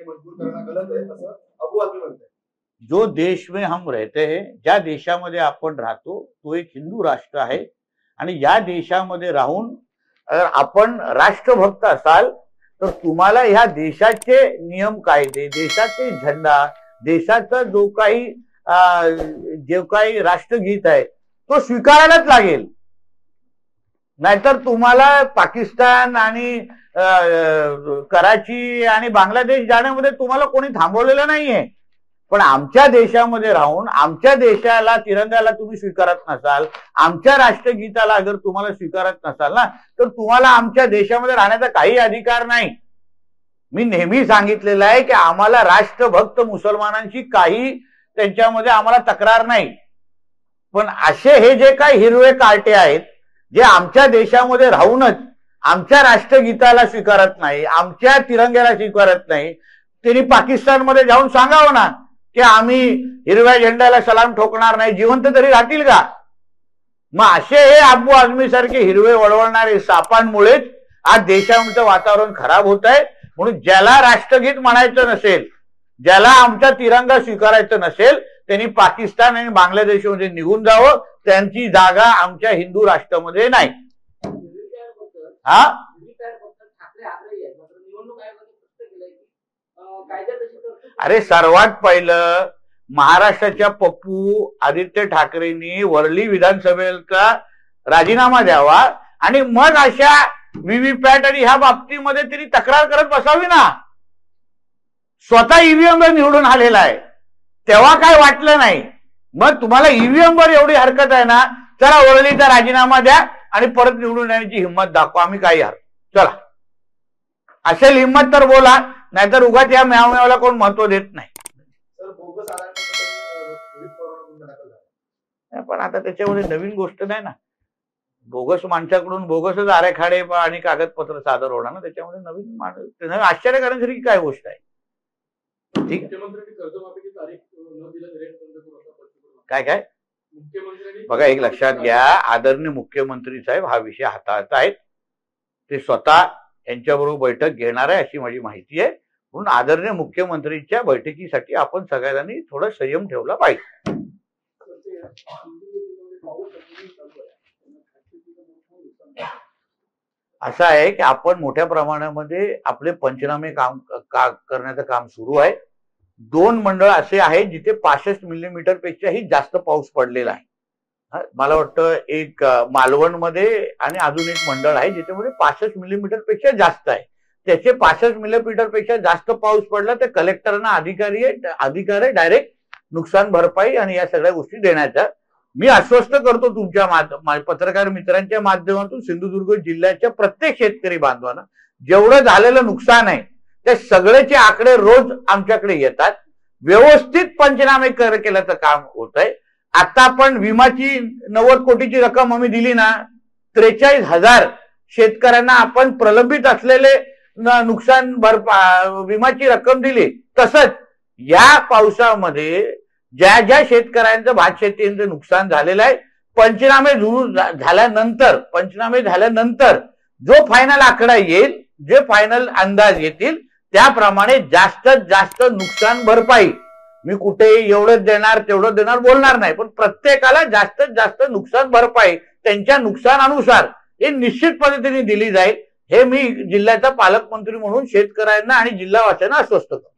लिए मजबूर करना गलत है असं अबू आझमी म्हणतात। जो देश में हम रहते हैं, ज्या देशामध्ये आपण राहतो तो एक हिंदू राष्ट्र आहे आणि या देशामध्ये राहून अगर आपण राष्ट्रभक्त असाल तर तुम्हाला ह्या देशाचे नियम कायदे, देशाचे झेंडा, देशाचा जो काही राष्ट्रगीत आहे तो स्वीकारायलाच लागेल। नाहीतर तुम्हाला पाकिस्तान आणि कराची आणि बांगलादेश जाण्यामध्ये तुम्हाला कोणी थांबवलेलं नाहीये। पण आमच्या देशामध्ये राहून आमच्या देशाला, तिरंगाला तुम्ही स्वीकारत नसाल, आमच्या राष्ट्रगीताला अगर तुम्हाला स्वीकारत नसाल ना, तर तुम्हाला आमच्या देशामध्ये राहण्याचा काही अधिकार नाही। मी नेहमी सांगितलेलं आहे की आम्हाला राष्ट्रभक्त मुसलमानांची काही त्यांच्यामध्ये आम्हाला तक्रार नाही, पण असे हे जे काही हिरवे कार्टे आहेत जे आमच्या देशामध्ये राहूनच आमच्या राष्ट्रगीताला स्वीकारत नाही, आमच्या तिरंग्याला स्वीकारत नाही, त्यांनी पाकिस्तानमध्ये जाऊन सांगावं ना की आम्ही हिरव्या झेंड्याला सलाम ठोकणार नाही, जिवंत तरी राहतील का? मग असे हे अबू आझमी सारखे हिरवे वळवळणारे सापांमुळेच आज देशाचं वातावरण खराब होत आहे। म्हणून ज्याला राष्ट्रगीत म्हणायचं नसेल, ज्याला आमचा तिरंगा स्वीकारायचं नसेल, त्यांनी पाकिस्तान आणि बांगलादेशमध्ये निघून जावं, त्यांची जागा आमच्या हिंदू राष्ट्रामध्ये नाही। हा अरे सर्वात पहिलं महाराष्ट्राच्या पप्पू आदित्य ठाकरेंनी वरळी विधानसभेचा राजीनामा द्यावा आणि मग अशा व्हीव्हीपॅट आणि ह्या बाबतीमध्ये त्यांनी तक्रार करत बसावी ना। स्वतः ईव्हीएम वर निवडून आलेला आहे तेव्हा काय वाटलं नाही, मग तुम्हाला ईव्हीएम वर एवढी हरकत आहे ना, चला वरळीचा राजीनामा द्या आणि परत निवडून येण्याची हिंमत दाखवा, आम्ही काही हर चला असेल हिंमत तर बोला, नाहीतर उगाच या म्यावम्यावला कोण महत्व देत नाही। पण आता त्याच्यामध्ये नवीन गोष्ट नाही ना, बोगस माणसाकडून बोगसच आरेखाडे आणि कागदपत्र सादर होणार ना, त्याच्यामध्ये नवीन आश्चर्य करण्यासारखी काय गोष्ट आहे? ठीक आहे, काय काय बघा, एक लक्षात घ्या, आदरणीय मुख्यमंत्री साहेब हा विषय हाताळत आहेत, ते स्वतः यांच्याबरोबर बैठक घेणार आहे अशी माझी माहिती आहे। म्हणून आदरणीय मुख्यमंत्रीच्या बैठकीसाठी आपण सगळ्यांनी थोडा संयम ठेवला पाहिजे। असं आहे की आपण मोठ्या प्रमाणामध्ये आपले पंचनामे करण्याचं काम सुरू आहे। 2 मंडळ असे आहेत जिथे 65 मिलीमीटर पेक्षाही जास्त पाऊस पडलेला आहे। मला वाटतं एक मालवणमध्ये आणि अजून एक मंडळ आहे ज्याच्यामध्ये 65 मिलीमीटर पेक्षा जास्त आहे। त्याचे 65 मिलीमीटर पेक्षा जास्त पाऊस पडला तर कलेक्टरना अधिकार आहे डायरेक्ट नुकसान भरपाई आणि या सगळ्या गोष्टी देण्याचा। मी आश्वस्त करतो तुमच्या पत्रकार मित्रांच्या माध्यमातून सिंधुदुर्ग जिल्ह्याच्या प्रत्येक शेतकरी बांधवांना जेवढं झालेलं नुकसान आहे ते सगळ्याचे आकडे रोज आमच्याकडे येतात, व्यवस्थित पंचनामे केल्याचं काम होत आहे। आता आपण विमाची 90 कोटीची रक्कम आम्ही दिली ना, 43,000 शेतकऱ्यांना आपण प्रलंबित असलेले नुकसान विमाची रक्कम दिली। तसंच या पावसामध्ये ज्या ज्या शेतकऱ्यांचं भात शेतीचं नुकसान झालेलं आहे, पंचनामे झाल्यानंतर जो फायनल आकडा येईल, जे फायनल अंदाज येतील त्याप्रमाणे जास्तीत जास्त नुकसान भरपाई, मी कुठेही एवढंच देणार तेवढं देणार बोलणार नाही, पण प्रत्येकाला जास्तीत जास्त नुकसान भरपाई त्यांच्या नुकसानानुसार हे निश्चित पद्धतीने दिली जाईल, हे मी जिल्ह्याचा पालकमंत्री म्हणून शेतकऱ्यांना आणि जिल्हावासियांना आश्वस्त करतो।